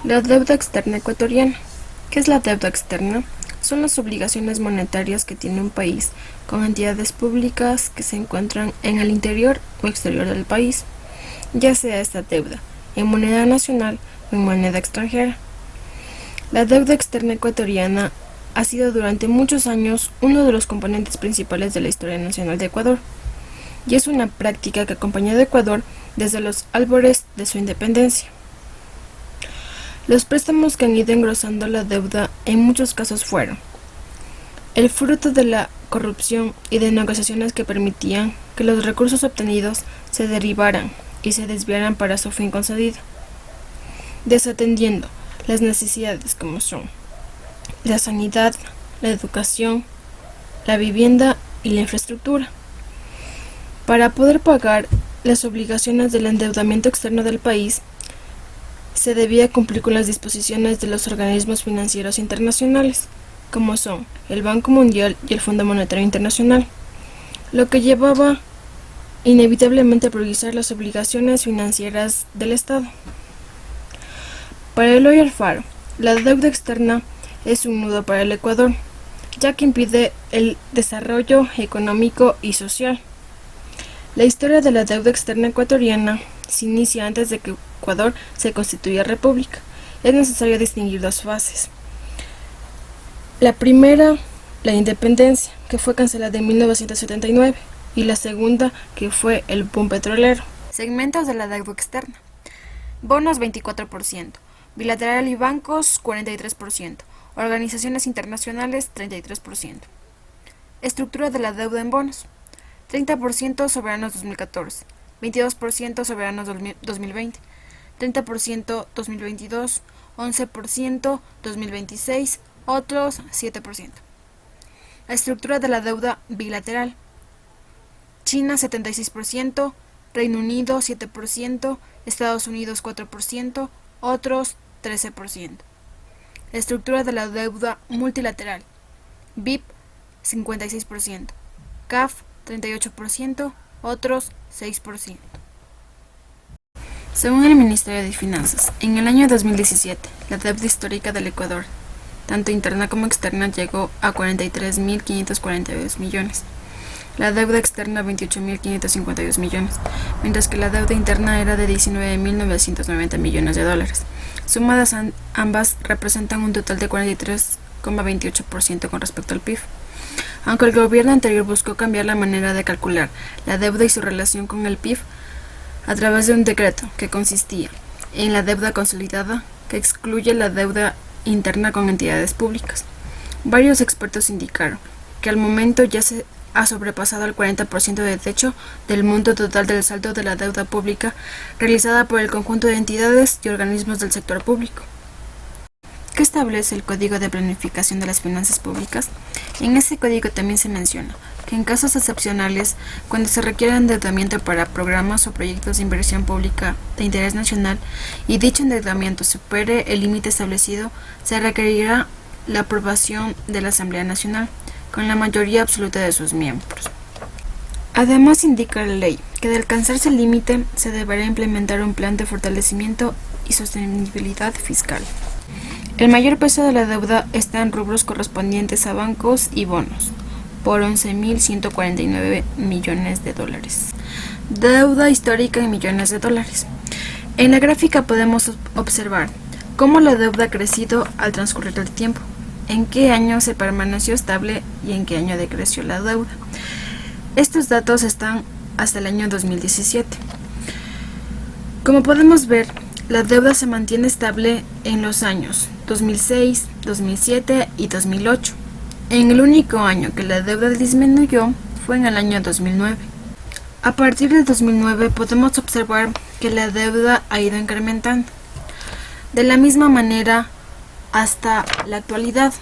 La deuda externa ecuatoriana. ¿Qué es la deuda externa? Son las obligaciones monetarias que tiene un país con entidades públicas que se encuentran en el interior o exterior del país, ya sea esta deuda en moneda nacional o en moneda extranjera. La deuda externa ecuatoriana ha sido durante muchos años uno de los componentes principales de la historia nacional de Ecuador, y es una práctica que acompañó a Ecuador desde los albores de su independencia. Los préstamos que han ido engrosando la deuda en muchos casos fueron el fruto de la corrupción y de negociaciones que permitían que los recursos obtenidos se derivaran y se desviaran para su fin concedido, desatendiendo las necesidades como son la sanidad, la educación, la vivienda y la infraestructura. Para poder pagar las obligaciones del endeudamiento externo del país, se debía cumplir con las disposiciones de los organismos financieros internacionales, como son el Banco Mundial y el Fondo Monetario Internacional, lo que llevaba inevitablemente a priorizar las obligaciones financieras del Estado. Para Eloy Alfaro, la deuda externa es un nudo para el Ecuador, ya que impide el desarrollo económico y social. La historia de la deuda externa ecuatoriana se inicia antes de que Ecuador se constituya república. Es necesario distinguir dos fases. La primera, la independencia, que fue cancelada en 1979, y la segunda, que fue el boom petrolero. Segmentos de la deuda externa. Bonos 24%, bilateral y bancos 43%, organizaciones internacionales 33%. Estructura de la deuda en bonos. 30% soberanos 2014, 22% soberanos 2020, 30% 2022, 11% 2026, otros 7%. La estructura de la deuda bilateral. China 76%, Reino Unido 7%, Estados Unidos 4%, otros 13%. La estructura de la deuda multilateral. BIP 56%, CAF 38%, otros 6%. Según el Ministerio de Finanzas, en el año 2017, la deuda histórica del Ecuador, tanto interna como externa, llegó a 43.542 millones. La deuda externa 28.552 millones, mientras que la deuda interna era de 19.990 millones de dólares. Sumadas ambas representan un total de 43,28% con respecto al PIB. Aunque el gobierno anterior buscó cambiar la manera de calcular la deuda y su relación con el PIB a través de un decreto que consistía en la deuda consolidada, que excluye la deuda interna con entidades públicas. Varios expertos indicaron que al momento ya se ha sobrepasado el 40% de techo del monto total del saldo de la deuda pública realizada por el conjunto de entidades y organismos del sector público. ¿Qué establece el Código de Planificación de las Finanzas Públicas? En ese código también se menciona que en casos excepcionales, cuando se requiera endeudamiento para programas o proyectos de inversión pública de interés nacional y dicho endeudamiento supere el límite establecido, se requerirá la aprobación de la Asamblea Nacional, con la mayoría absoluta de sus miembros. Además, indica la ley que de alcanzarse el límite se deberá implementar un plan de fortalecimiento y sostenibilidad fiscal. El mayor peso de la deuda está en rubros correspondientes a bancos y bonos, por 11.149 millones de dólares. Deuda histórica en millones de dólares. En la gráfica podemos observar cómo la deuda ha crecido al transcurrir el tiempo, en qué año se permaneció estable y en qué año decreció la deuda. Estos datos están hasta el año 2017. Como podemos ver, la deuda se mantiene estable en los años 2006, 2007 y 2008. En el único año que la deuda disminuyó fue en el año 2009. A partir de 2009 podemos observar que la deuda ha ido incrementando. De la misma manera hasta la actualidad.